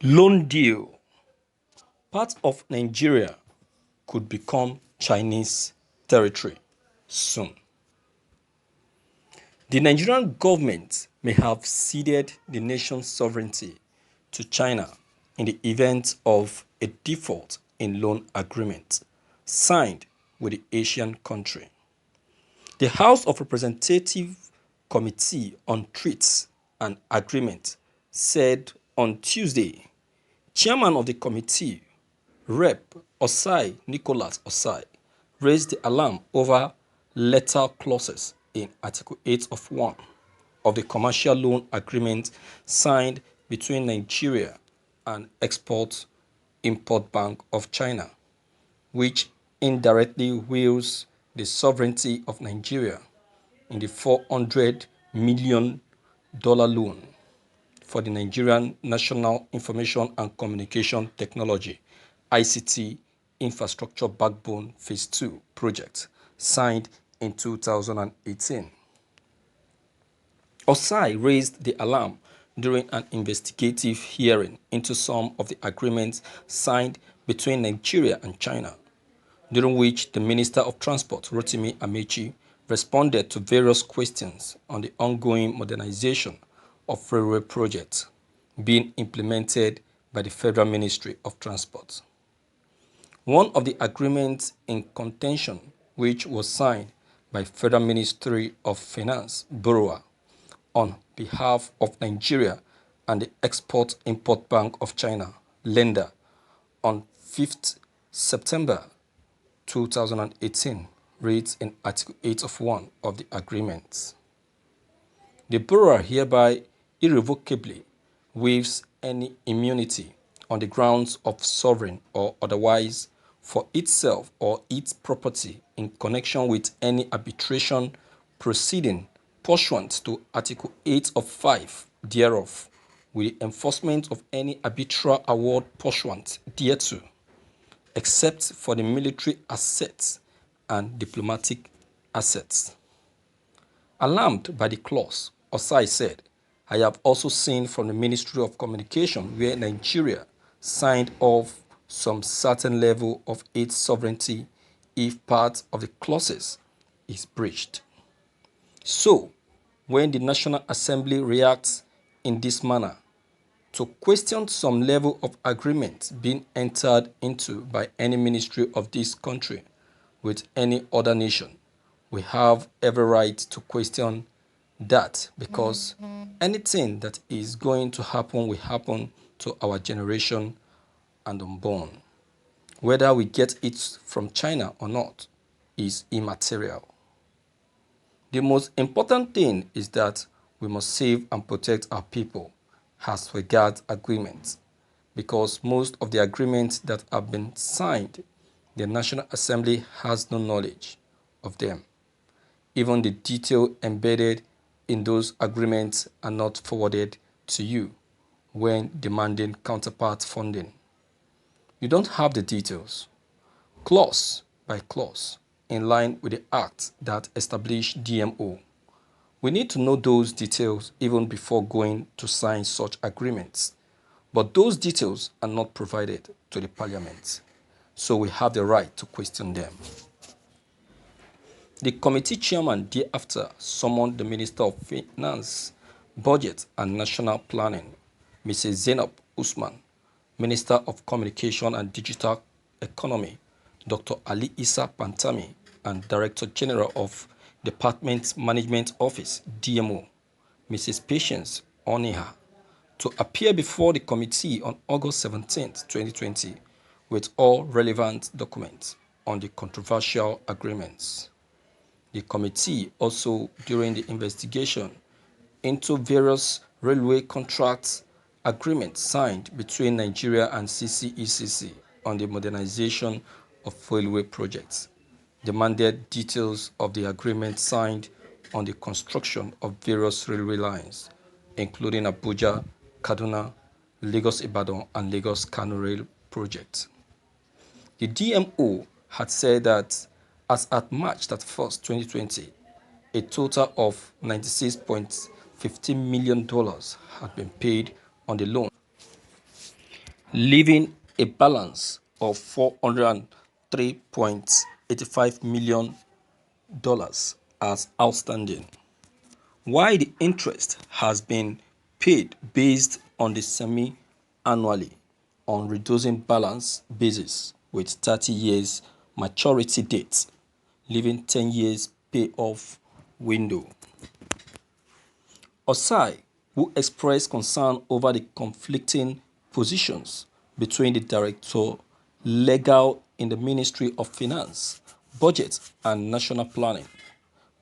Loan deal. Part of Nigeria could become Chinese territory soon. The Nigerian government may have ceded the nation's sovereignty to China in the event of a default in loan agreement signed with the Asian country. The House of Representatives Committee on Treaties and Agreements said on Tuesday, Chairman of the committee, Rep. Osai Nicholas Osai, raised the alarm over lethal clauses in Article 8 of 1 of the commercial loan agreement signed between Nigeria and Export-Import Bank of China, which indirectly wields the sovereignty of Nigeria in the $400 million loan for the Nigerian National Information and Communication Technology (ICT) Infrastructure Backbone Phase 2 project signed in 2018. Osai raised the alarm during an investigative hearing into some of the agreements signed between Nigeria and China, during which the Minister of Transport, Rotimi Amechi, responded to various questions on the ongoing modernization of railway projects being implemented by the Federal Ministry of Transport. One of the agreements in contention, which was signed by Federal Ministry of Finance borrower on behalf of Nigeria and the Export-Import Bank of China lender on 5th September 2018 reads in Article 8 of 1 of the agreement. The borrower hereby irrevocably waives any immunity on the grounds of sovereign or otherwise for itself or its property in connection with any arbitration proceeding pursuant to Article 8 of 5 thereof, with the enforcement of any arbitral award pursuant thereto, except for the military assets and diplomatic assets. Alarmed by the clause, Osai said, I have also seen from the Ministry of Communication where Nigeria signed off some certain level of its sovereignty if part of the clauses is breached. So, when the National Assembly reacts in this manner to question some level of agreement being entered into by any ministry of this country with any other nation, we have every right to question that, because anything that is going to happen will happen to our generation and unborn. Whether we get it from China or not is immaterial. The most important thing is that we must save and protect our people as regards agreements, because most of the agreements that have been signed, the National Assembly has no knowledge of them. Even the detail embedded in those agreements are not forwarded to you when demanding counterpart funding. You don't have the details, clause by clause, in line with the act that established DMO. We need to know those details even before going to sign such agreements. But those details are not provided to the Parliament, so we have the right to question them. The committee chairman thereafter summoned the Minister of Finance, Budget and National Planning, Mrs. Zainab Usman, Minister of Communication and Digital Economy, Dr. Ali Issa Pantami, and Director General of Department Management Office, DMO, Mrs. Patience Oniha, to appear before the committee on August 17, 2020, with all relevant documents on the controversial agreements. The committee also, during the investigation into various railway contracts agreements signed between Nigeria and CCECC on the modernization of railway projects, demanded details of the agreement signed on the construction of various railway lines, including Abuja, Kaduna, Lagos-Ibadan, and Lagos-Kano rail projects. The DMO had said that as at March 31, 2020, a total of $96.15 million had been paid on the loan. leaving a balance of $403.85 million as outstanding. While the interest has been paid based on the semi-annually on reducing balance basis with 30 years maturity date, leaving 10 years payoff window. Osai, who expressed concern over the conflicting positions between the Director Legal in the Ministry of Finance, Budget and National Planning,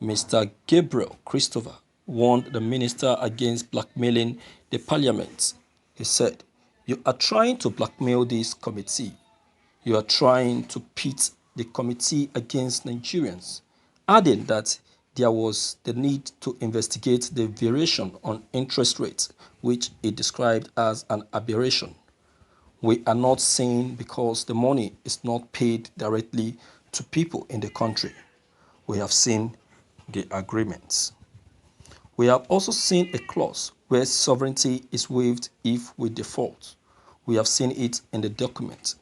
Mr. Gabriel Christopher, warned the minister against blackmailing the parliament. He said, "You are trying to blackmail this committee. You are trying to pit the committee against Nigerians," adding that there was the need to investigate the variation on interest rates, which he described as an aberration. "We are not saying because the money is not paid directly to people in the country. We have seen the agreements. We have also seen a clause where sovereignty is waived if we default. We have seen it in the document.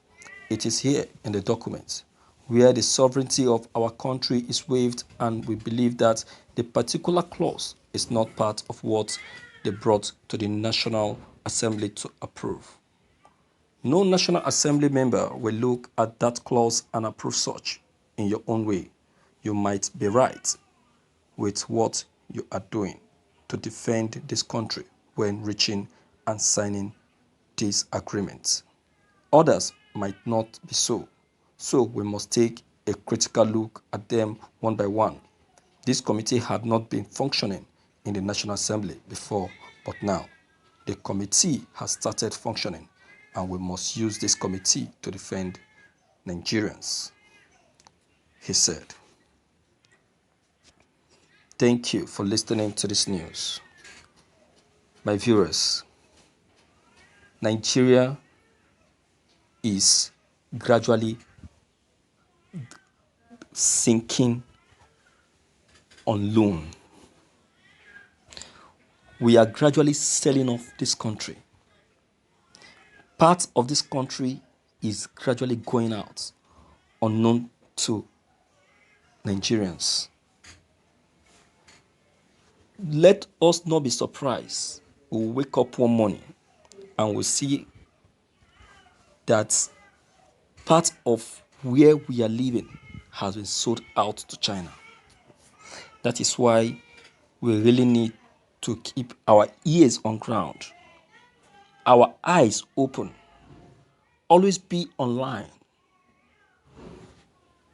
It is here in the document where the sovereignty of our country is waived, and we believe that the particular clause is not part of what they brought to the National Assembly to approve. No National Assembly member will look at that clause and approve such in your own way. You might be right with what you are doing to defend this country when reaching and signing these agreements. Others might not be so, so we must take a critical look at them one by one. This committee had not been functioning in the National Assembly before, but now the committee has started functioning, and we must use this committee to defend Nigerians," he said. Thank you for listening to this news. My viewers, Nigeria is gradually sinking on loan. We are gradually selling off this country. Part of this country is gradually going out, unknown to Nigerians. Let us not be surprised. We'll wake up one morning and we'll see that part of where we are living has been sold out to China. That is why we really need to keep our ears on ground, our eyes open, always be online,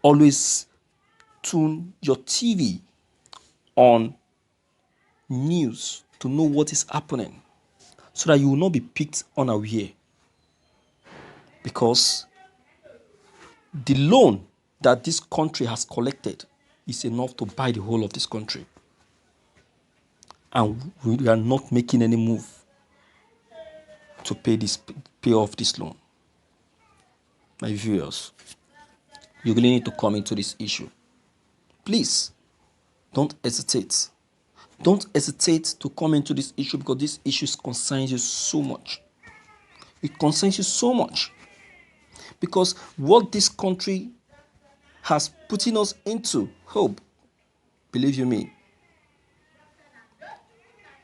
always tune your TV on news to know what is happening so that you will not be picked unaware, because the loan that this country has collected is enough to buy the whole of this country, and we are not making any move to pay off this loan. My viewers, you really need to come into this issue. Please don't hesitate. Don't hesitate to come into this issue, because this issue concerns you so much. It concerns you so much because what this country has putting us into, hope, believe you me,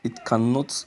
it cannot,